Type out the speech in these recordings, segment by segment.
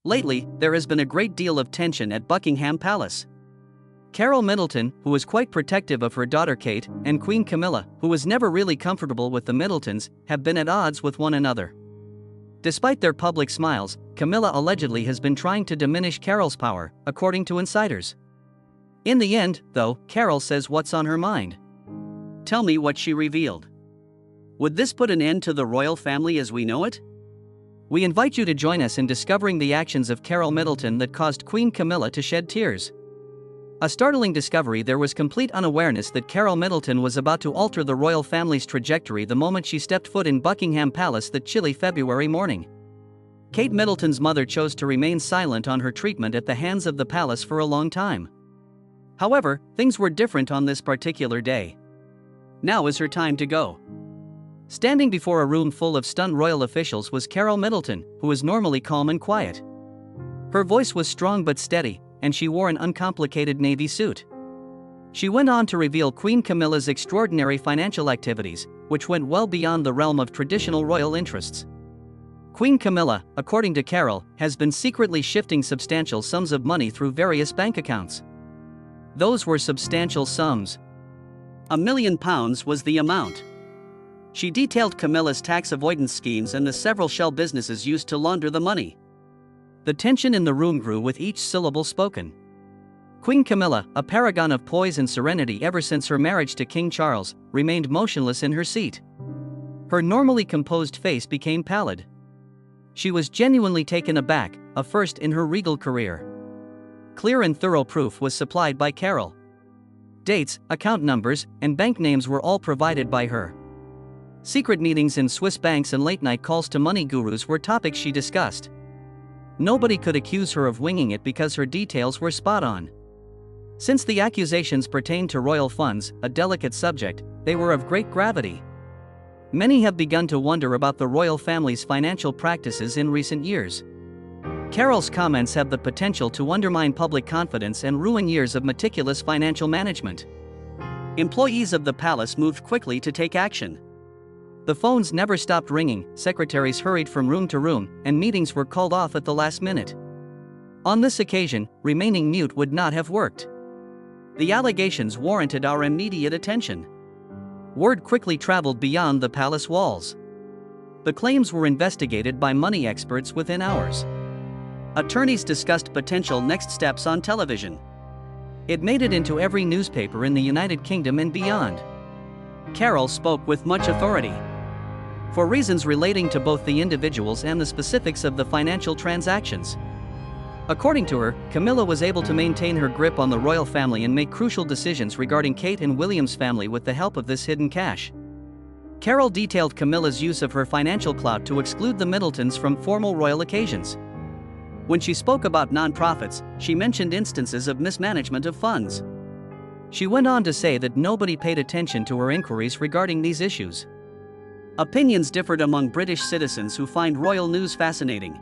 Lately, there has been a great deal of tension at Buckingham Palace. Carole Middleton, who was quite protective of her daughter Kate, and Queen Camilla, who was never really comfortable with the Middletons, have been at odds with one another. Despite their public smiles, Camilla allegedly has been trying to diminish Carole's power, according to insiders. In the end, though, Carole says what's on her mind. Tell me what she revealed. Would this put an end to the royal family as we know it? We invite you to join us in discovering the actions of Carole Middleton that caused Queen Camilla to shed tears. A startling discovery: there was complete unawareness that Carole Middleton was about to alter the royal family's trajectory the moment she stepped foot in Buckingham Palace that chilly February morning. Kate Middleton's mother chose to remain silent on her treatment at the hands of the palace for a long time. However, things were different on this particular day. Now is her time to go. Standing before a room full of stunned royal officials was Carole Middleton, who is normally calm and quiet. Her voice was strong but steady, and she wore an uncomplicated navy suit. She went on to reveal Queen Camilla's extraordinary financial activities, which went well beyond the realm of traditional royal interests. Queen Camilla, according to Carole, has been secretly shifting substantial sums of money through various bank accounts. Those were substantial sums. £1 million was the amount. She detailed Camilla's tax avoidance schemes and the several shell businesses used to launder the money. The tension in the room grew with each syllable spoken. Queen Camilla, a paragon of poise and serenity ever since her marriage to King Charles, remained motionless in her seat. Her normally composed face became pallid. She was genuinely taken aback, a first in her regal career. Clear and thorough proof was supplied by Carole. Dates, account numbers, and bank names were all provided by her. Secret meetings in Swiss banks and late-night calls to money gurus were topics she discussed. Nobody could accuse her of winging it because her details were spot on. Since the accusations pertained to royal funds, a delicate subject, they were of great gravity. Many have begun to wonder about the royal family's financial practices in recent years. Carole's comments have the potential to undermine public confidence and ruin years of meticulous financial management. Employees of the palace moved quickly to take action. The phones never stopped ringing, secretaries hurried from room to room, and meetings were called off at the last minute. On this occasion, remaining mute would not have worked. The allegations warranted our immediate attention. Word quickly traveled beyond the palace walls. The claims were investigated by money experts within hours. Attorneys discussed potential next steps on television. It made it into every newspaper in the United Kingdom and beyond. Carole spoke with much authority. For reasons relating to both the individuals and the specifics of the financial transactions. According to her, Camilla was able to maintain her grip on the royal family and make crucial decisions regarding Kate and William's family with the help of this hidden cash. Carole detailed Camilla's use of her financial clout to exclude the Middletons from formal royal occasions. When she spoke about non-profits, she mentioned instances of mismanagement of funds. She went on to say that nobody paid attention to her inquiries regarding these issues. Opinions differed among British citizens who find royal news fascinating.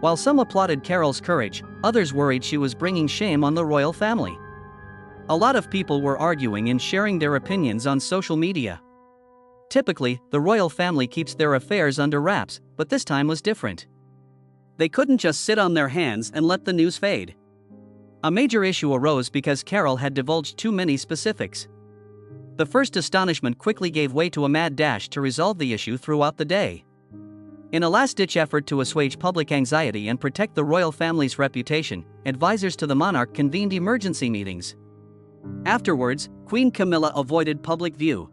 While some applauded Carole's courage, others worried she was bringing shame on the royal family. A lot of people were arguing and sharing their opinions on social media. Typically, the royal family keeps their affairs under wraps, but this time was different. They couldn't just sit on their hands and let the news fade. A major issue arose because Carole had divulged too many specifics. The first astonishment quickly gave way to a mad dash to resolve the issue throughout the day. In a last-ditch effort to assuage public anxiety and protect the royal family's reputation, advisors to the monarch convened emergency meetings. Afterwards, Queen Camilla avoided public view.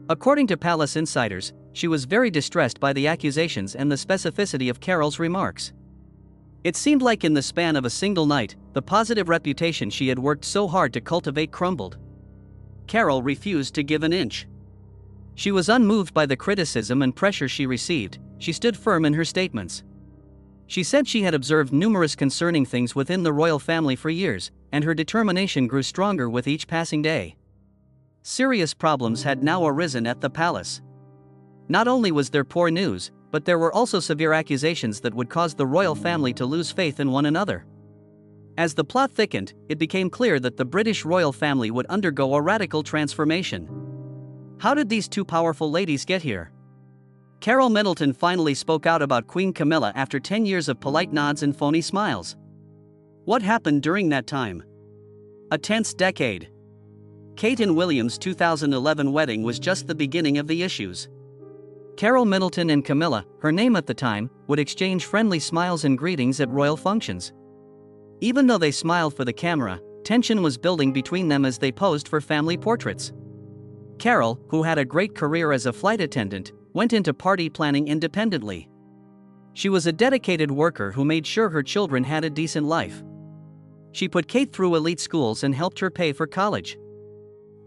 According to palace insiders, she was very distressed by the accusations and the specificity of Carole's remarks. It seemed like in the span of a single night, the positive reputation she had worked so hard to cultivate crumbled. Carole refused to give an inch. She was unmoved by the criticism and pressure she received. She stood firm in her statements. She said she had observed numerous concerning things within the royal family for years, and her determination grew stronger with each passing day. Serious problems had now arisen at the palace. Not only was there poor news, but there were also severe accusations that would cause the royal family to lose faith in one another. As the plot thickened, it became clear that the British royal family would undergo a radical transformation. How did these two powerful ladies get here? Carol Middleton finally spoke out about Queen Camilla after 10 years of polite nods and phony smiles. What happened during that time? A tense decade. Kate and William's 2011 wedding was just the beginning of the issues. Carol Middleton and Camilla, her name at the time, would exchange friendly smiles and greetings at royal functions. Even though they smiled for the camera, tension was building between them as they posed for family portraits. Carol, who had a great career as a flight attendant, went into party planning independently. She was a dedicated worker who made sure her children had a decent life. She put Kate through elite schools and helped her pay for college.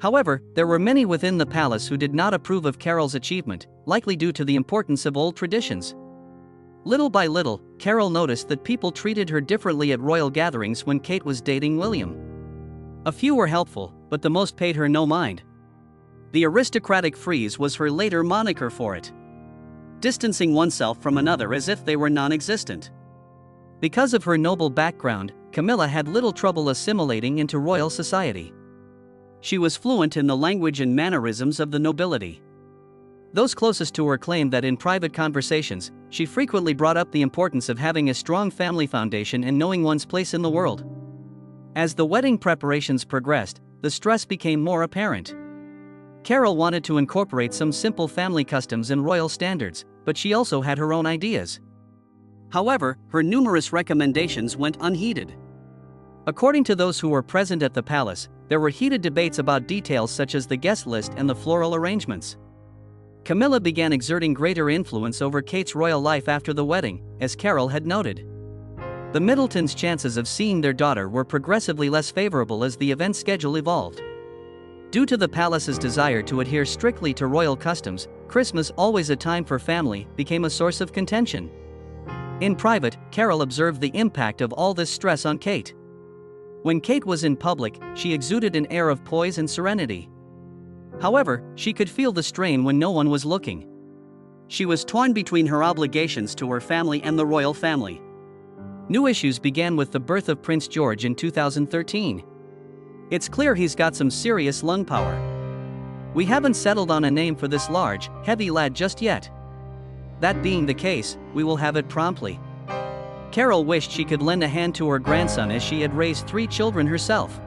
However, there were many within the palace who did not approve of Carol's achievement, likely due to the importance of old traditions. Little by little, Carol noticed that people treated her differently at royal gatherings when Kate was dating William. A few were helpful, but the most paid her no mind. The aristocratic freeze was her later moniker for it. Distancing oneself from another as if they were non-existent. Because of her noble background, Camilla had little trouble assimilating into royal society. She was fluent in the language and mannerisms of the nobility. Those closest to her claimed that in private conversations, she frequently brought up the importance of having a strong family foundation and knowing one's place in the world. As the wedding preparations progressed, the stress became more apparent. Carol wanted to incorporate some simple family customs and royal standards, but she also had her own ideas. However, her numerous recommendations went unheeded. According to those who were present at the palace, there were heated debates about details such as the guest list and the floral arrangements. Camilla began exerting greater influence over Kate's royal life after the wedding, as Carol had noted. The Middletons' chances of seeing their daughter were progressively less favorable as the event schedule evolved. Due to the palace's desire to adhere strictly to royal customs, Christmas, always a time for family, became a source of contention. In private, Carol observed the impact of all this stress on Kate. When Kate was in public, she exuded an air of poise and serenity. However, she could feel the strain when no one was looking. She was torn between her obligations to her family and the royal family. New issues began with the birth of Prince George in 2013. It's clear he's got some serious lung power. We haven't settled on a name for this large, heavy lad just yet. That being the case, we will have it promptly. Carol wished she could lend a hand to her grandson as she had raised 3 children herself.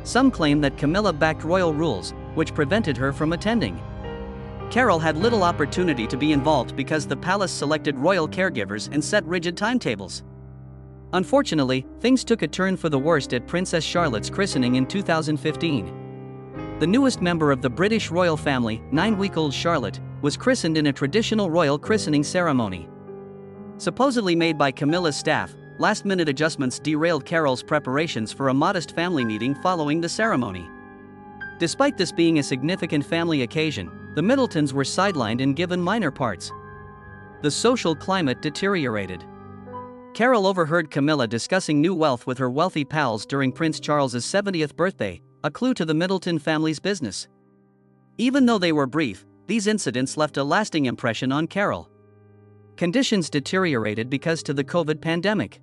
Some claim that Camilla backed royal rules, which prevented her from attending. Carol had little opportunity to be involved because the palace selected royal caregivers and set rigid timetables. Unfortunately, things took a turn for the worst at Princess Charlotte's christening in 2015. The newest member of the British royal family, 9-week-old Charlotte, was christened in a traditional royal christening ceremony. Supposedly made by Camilla's staff, last-minute adjustments derailed Carol's preparations for a modest family meeting following the ceremony. Despite this being a significant family occasion, the Middletons were sidelined and given minor parts. The social climate deteriorated. Carol overheard Camilla discussing new wealth with her wealthy pals during Prince Charles's 70th birthday, a clue to the Middleton family's business. Even though they were brief, these incidents left a lasting impression on Carol. Conditions deteriorated because of the COVID pandemic.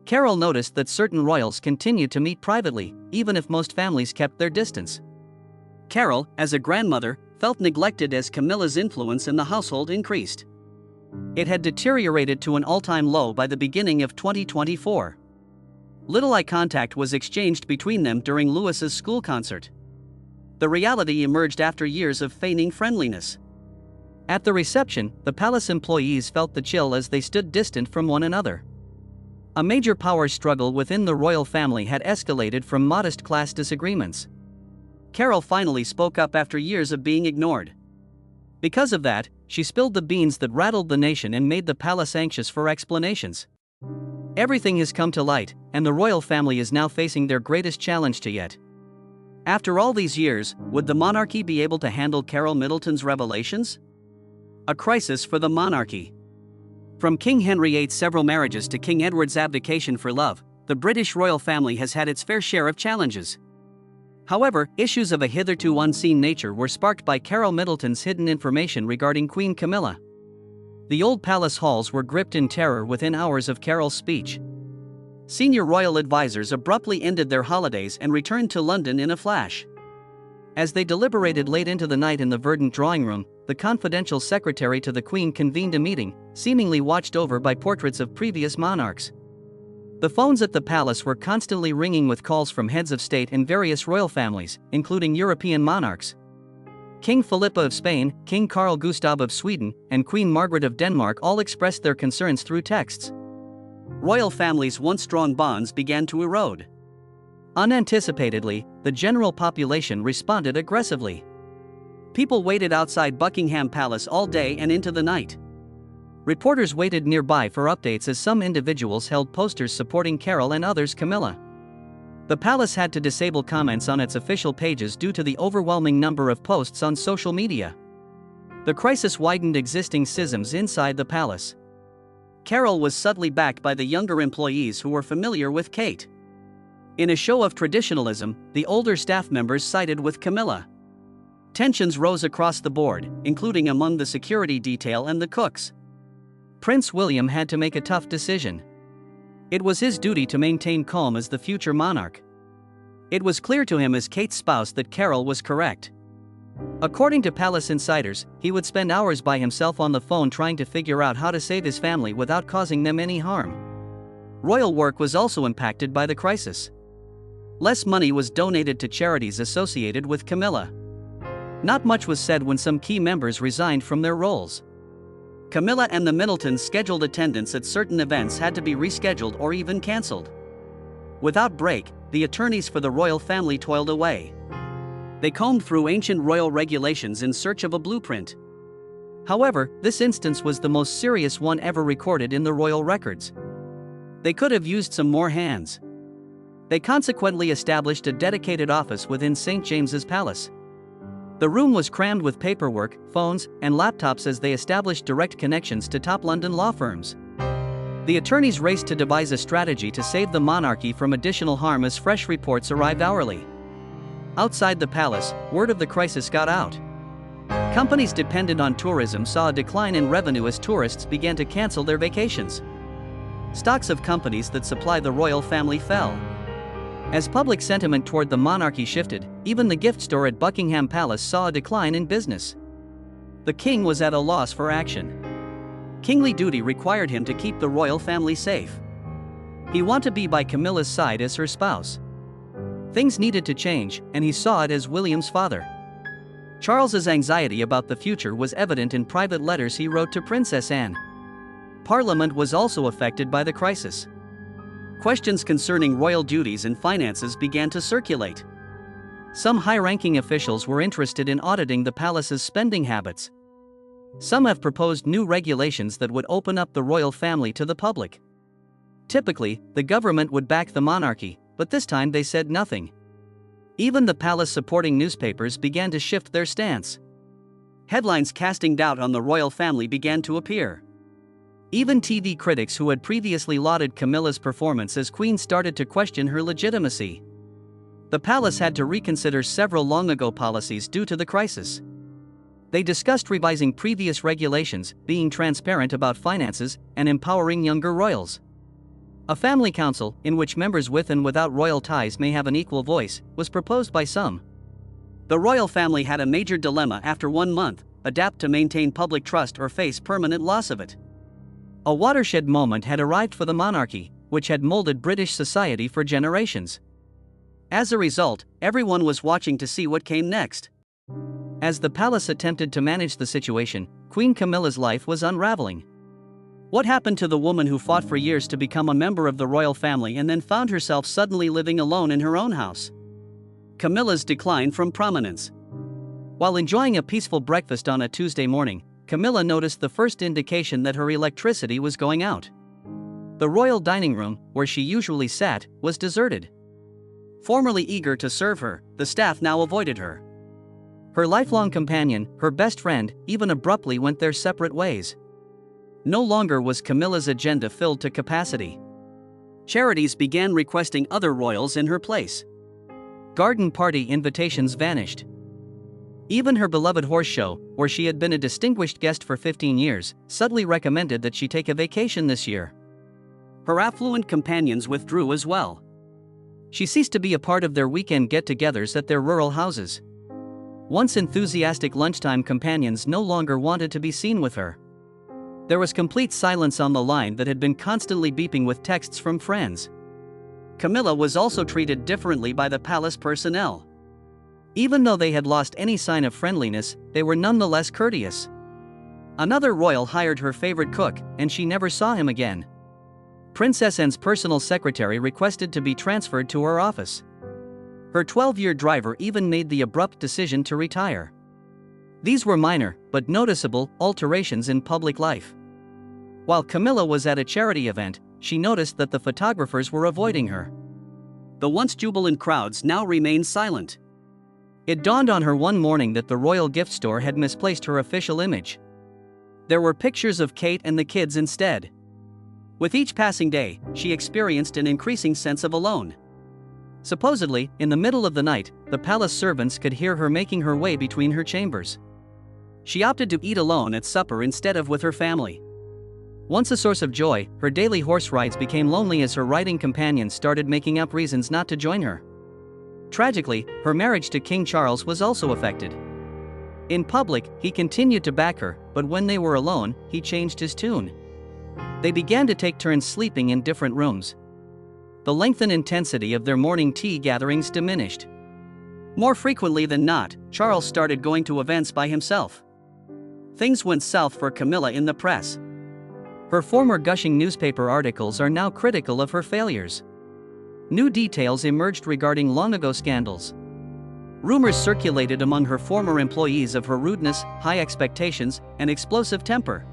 Carol noticed that certain royals continued to meet privately, even if most families kept their distance. Carol, as a grandmother, felt neglected as Camilla's influence in the household increased. It had deteriorated to an all-time low by the beginning of 2024. Little eye contact was exchanged between them during Lewis's school concert. The reality emerged after years of feigning friendliness. At the reception, the palace employees felt the chill as they stood distant from one another. A major power struggle within the royal family had escalated from modest class disagreements. Carol finally spoke up after years of being ignored. Because of that, she spilled the beans that rattled the nation and made the palace anxious for explanations. Everything has come to light, and the royal family is now facing their greatest challenge to yet. After all these years, would the monarchy be able to handle Carole Middleton's revelations? A crisis for the monarchy. From King Henry VIII's several marriages to King Edward's abdication for love, the British royal family has had its fair share of challenges. However, issues of a hitherto unseen nature were sparked by Carol Middleton's hidden information regarding Queen Camilla. The old palace halls were gripped in terror within hours of Carol's speech. Senior royal advisors abruptly ended their holidays and returned to London in a flash. As they deliberated late into the night in the verdant drawing room, the confidential secretary to the Queen convened a meeting, seemingly watched over by portraits of previous monarchs. The phones at the palace were constantly ringing with calls from heads of state in various royal families, including European monarchs. King Philippa of Spain, King Carl Gustaf of Sweden, and Queen Margaret of Denmark all expressed their concerns through texts. Royal families' once strong bonds began to erode. Unanticipatedly, the general population responded aggressively. People waited outside Buckingham Palace all day and into the night. Reporters waited nearby for updates as some individuals held posters supporting Carol and others Camilla. The palace had to disable comments on its official pages due to the overwhelming number of posts on social media. The crisis widened existing schisms inside the palace. Carol was subtly backed by the younger employees who were familiar with Kate. In a show of traditionalism, the older staff members sided with Camilla. Tensions rose across the board, including among the security detail and the cooks. Prince William had to make a tough decision. It was his duty to maintain calm as the future monarch. It was clear to him as Kate's spouse that Carol was correct. According to palace insiders, he would spend hours by himself on the phone trying to figure out how to save his family without causing them any harm. Royal work was also impacted by the crisis. Less money was donated to charities associated with Camilla. Not much was said when some key members resigned from their roles. Camilla and the Middletons' scheduled attendance at certain events had to be rescheduled or even cancelled. Without break, the attorneys for the royal family toiled away. They combed through ancient royal regulations in search of a blueprint. However, this instance was the most serious one ever recorded in the royal records. They could have used some more hands. They consequently established a dedicated office within St. James's Palace. The room was crammed with paperwork, phones, and laptops as they established direct connections to top London law firms. The attorneys raced to devise a strategy to save the monarchy from additional harm as fresh reports arrived hourly. Outside the palace, word of the crisis got out. Companies dependent on tourism saw a decline in revenue as tourists began to cancel their vacations. Stocks of companies that supply the royal family fell. As public sentiment toward the monarchy shifted, even the gift store at Buckingham Palace saw a decline in business. The king was at a loss for action. Kingly duty required him to keep the royal family safe. He wanted to be by Camilla's side as her spouse. Things needed to change, and he saw it as William's father. Charles's anxiety about the future was evident in private letters he wrote to Princess Anne. Parliament was also affected by the crisis. Questions concerning royal duties and finances began to circulate. Some high-ranking officials were interested in auditing the palace's spending habits. Some have proposed new regulations that would open up the royal family to the public. Typically, the government would back the monarchy, but this time they said nothing. Even the palace-supporting newspapers began to shift their stance. Headlines casting doubt on the royal family began to appear. Even TV critics who had previously lauded Camilla's performance as queen started to question her legitimacy. The palace had to reconsider several long-ago policies due to the crisis. They discussed revising previous regulations, being transparent about finances, and empowering younger royals. A family council, in which members with and without royal ties may have an equal voice, was proposed by some. The royal family had a major dilemma after 1 month: adapt to maintain public trust or face permanent loss of it. A watershed moment had arrived for the monarchy, which had molded British society for generations. As a result, everyone was watching to see what came next. As the palace attempted to manage the situation, Queen Camilla's life was unraveling. What happened to the woman who fought for years to become a member of the royal family and then found herself suddenly living alone in her own house? Camilla's decline from prominence. While enjoying a peaceful breakfast on a Tuesday morning, Camilla noticed the first indication that her electricity was going out. The royal dining room, where she usually sat, was deserted. Formerly eager to serve her, the staff now avoided her. Her lifelong companion, her best friend, even abruptly went their separate ways. No longer was Camilla's agenda filled to capacity. Charities began requesting other royals in her place. Garden party invitations vanished. Even her beloved horse show, where she had been a distinguished guest for 15 years, subtly recommended that she take a vacation this year. Her affluent companions withdrew as well. She ceased to be a part of their weekend get-togethers at their rural houses. Once enthusiastic lunchtime companions no longer wanted to be seen with her. There was complete silence on the line that had been constantly beeping with texts from friends. Camilla was also treated differently by the palace personnel. Even though they had lost any sign of friendliness, they were nonetheless courteous. Another royal hired her favorite cook, and she never saw him again. Princess Anne's personal secretary requested to be transferred to her office. Her 12-year driver even made the abrupt decision to retire. These were minor, but noticeable, alterations in public life. While Camilla was at a charity event, she noticed that the photographers were avoiding her. The once jubilant crowds now remained silent. It dawned on her one morning that the royal gift store had misplaced her official image. There were pictures of Kate and the kids instead. With each passing day, she experienced an increasing sense of alone. Supposedly, in the middle of the night, the palace servants could hear her making her way between her chambers. She opted to eat alone at supper instead of with her family. Once a source of joy, her daily horse rides became lonely as her riding companions started making up reasons not to join her. Tragically, her marriage to King Charles was also affected. In public, he continued to back her, but when they were alone, he changed his tune. They began to take turns sleeping in different rooms. The length and intensity of their morning tea gatherings diminished. More frequently than not, Charles started going to events by himself. Things went south for Camilla in the press. Her former gushing newspaper articles are now critical of her failures. New details emerged regarding long-ago scandals. Rumors circulated among her former employees of her rudeness, high expectations, and explosive temper.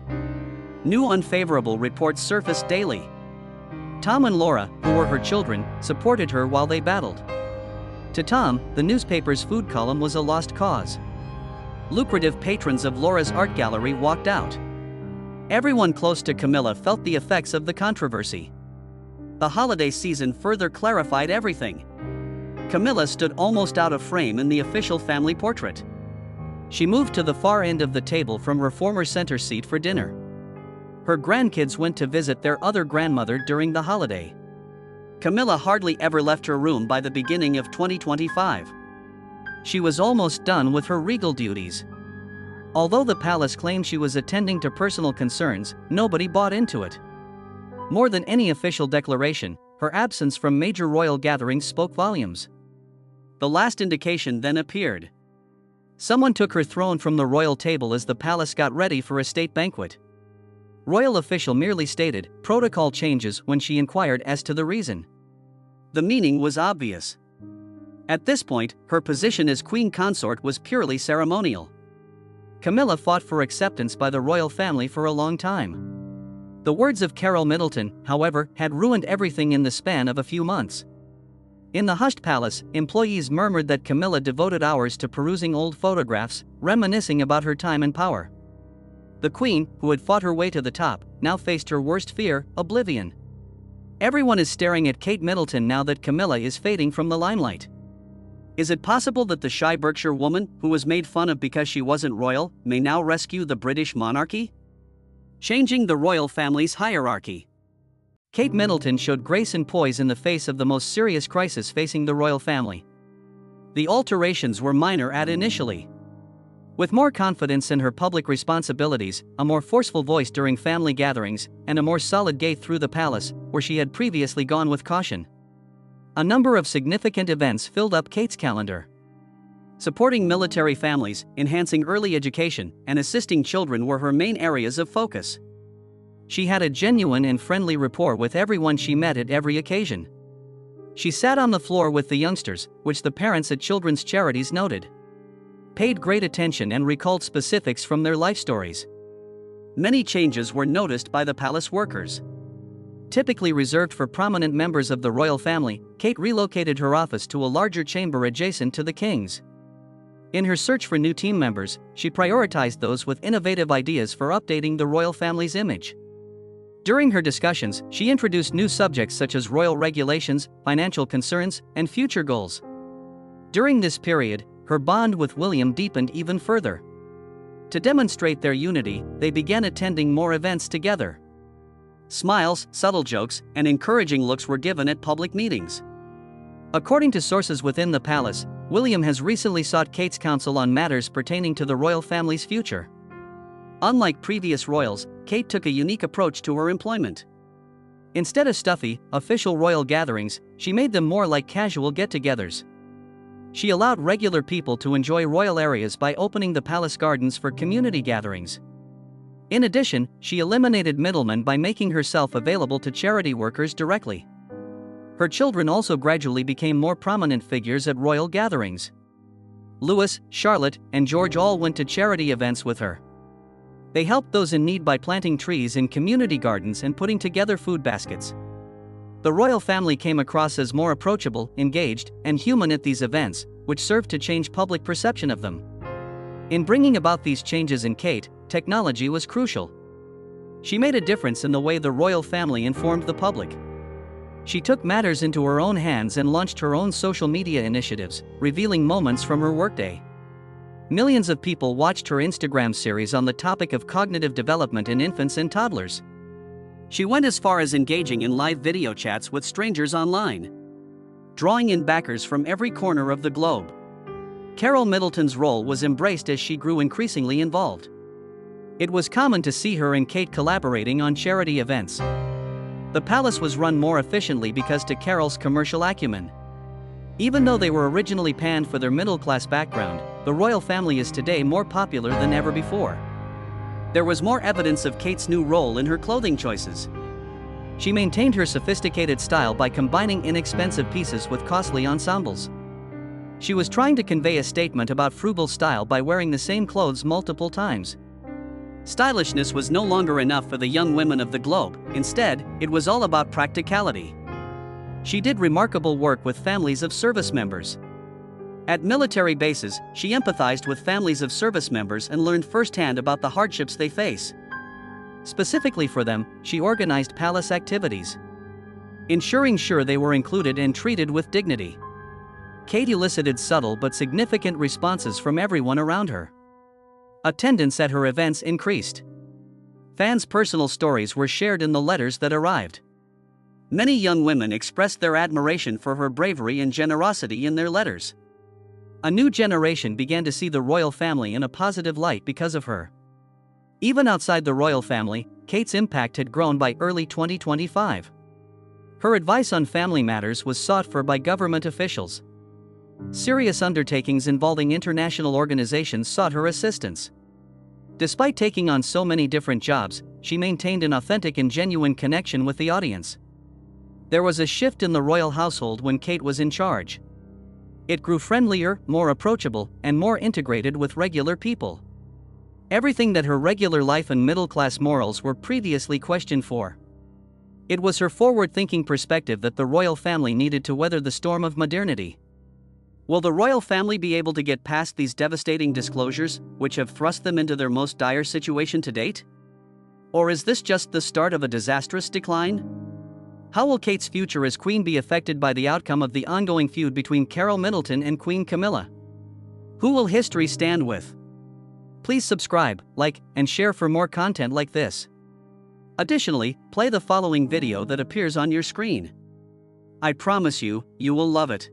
New unfavorable reports surfaced daily. Tom and Laura, who were her children, supported her while they battled. To Tom, the newspaper's food column was a lost cause. Lucrative patrons of Laura's art gallery walked out. Everyone close to Camilla felt the effects of the controversy. The holiday season further clarified everything. Camilla stood almost out of frame in the official family portrait. She moved to the far end of the table from her former center seat for dinner. Her grandkids went to visit their other grandmother during the holiday. Camilla hardly ever left her room by the beginning of 2025. She was almost done with her regal duties. Although the palace claimed she was attending to personal concerns, nobody bought into it. More than any official declaration, her absence from major royal gatherings spoke volumes. The last indication then appeared. Someone took her throne from the royal table as the palace got ready for a state banquet. Royal official merely stated, "Protocol changes," when she inquired as to the reason. The meaning was obvious. At this point, her position as queen consort was purely ceremonial. Camilla fought for acceptance by the royal family for a long time. The words of Carole Middleton, however, had ruined everything in the span of a few months. In the hushed palace, employees murmured that Camilla devoted hours to perusing old photographs, reminiscing about her time in power. The queen, who had fought her way to the top, now faced her worst fear, oblivion. Everyone is staring at Kate Middleton now that Camilla is fading from the limelight. Is it possible that the shy Berkshire woman, who was made fun of because she wasn't royal, may now rescue the British monarchy? Changing the royal family's hierarchy. Kate Middleton showed grace and poise in the face of the most serious crisis facing the royal family. The alterations were minor initially. With more confidence in her public responsibilities, a more forceful voice during family gatherings, and a more solid gait through the palace, where she had previously gone with caution. A number of significant events filled up Kate's calendar. Supporting military families, enhancing early education, and assisting children were her main areas of focus. She had a genuine and friendly rapport with everyone she met at every occasion. She sat on the floor with the youngsters, which the parents at children's charities noted. Paid great attention and recalled specifics from their life stories. Many changes were noticed by the palace workers. Typically reserved for prominent members of the royal family, Kate relocated her office to a larger chamber adjacent to the king's. In her search for new team members, she prioritized those with innovative ideas for updating the royal family's image. During her discussions, she introduced new subjects such as royal regulations, financial concerns, and future goals. During this period, her bond with William deepened even further. To demonstrate their unity, they began attending more events together. Smiles, subtle jokes, and encouraging looks were given at public meetings. According to sources within the palace, William has recently sought Kate's counsel on matters pertaining to the royal family's future. Unlike previous royals, Kate took a unique approach to her employment. Instead of stuffy, official royal gatherings, she made them more like casual get-togethers. She allowed regular people to enjoy royal areas by opening the palace gardens for community gatherings. In addition, she eliminated middlemen by making herself available to charity workers directly. Her children also gradually became more prominent figures at royal gatherings. Louis, Charlotte, and George all went to charity events with her. They helped those in need by planting trees in community gardens and putting together food baskets. The royal family came across as more approachable, engaged, and human at these events, which served to change public perception of them. In bringing about these changes in Kate, technology was crucial. She made a difference in the way the royal family informed the public. She took matters into her own hands and launched her own social media initiatives, revealing moments from her workday. Millions of people watched her Instagram series on the topic of cognitive development in infants and toddlers. She went as far as engaging in live video chats with strangers online, drawing in backers from every corner of the globe. Carole Middleton's role was embraced as she grew increasingly involved. It was common to see her and Kate collaborating on charity events. The palace was run more efficiently because to Carole's commercial acumen. Even though they were originally panned for their middle-class background, the royal family is today more popular than ever before. There was more evidence of Kate's new role in her clothing choices. She maintained her sophisticated style by combining inexpensive pieces with costly ensembles. She was trying to convey a statement about frugal style by wearing the same clothes multiple times. Stylishness was no longer enough for the young women of the globe. Instead, it was all about practicality. She did remarkable work with families of service members. At military bases, she empathized with families of service members and learned firsthand about the hardships they face. Specifically for them, she organized palace activities, ensuring sure they were included and treated with dignity. Kate elicited subtle but significant responses from everyone around her. Attendance at her events increased. Fans' personal stories were shared in the letters that arrived. Many young women expressed their admiration for her bravery and generosity in their letters. A new generation began to see the royal family in a positive light because of her. Even outside the royal family, Kate's impact had grown by early 2025. Her advice on family matters was sought for by government officials. Serious undertakings involving international organizations sought her assistance. Despite taking on so many different jobs, she maintained an authentic and genuine connection with the audience. There was a shift in the royal household when Kate was in charge. It grew friendlier, more approachable, and more integrated with regular people. Everything that her regular life and middle-class morals were previously questioned for. It was her forward-thinking perspective that the royal family needed to weather the storm of modernity. Will the royal family be able to get past these devastating disclosures, which have thrust them into their most dire situation to date? Or is this just the start of a disastrous decline? How will Kate's future as queen be affected by the outcome of the ongoing feud between Carole Middleton and Queen Camilla? Who will history stand with? Please subscribe, like, and share for more content like this. Additionally, play the following video that appears on your screen. I promise you, you will love it.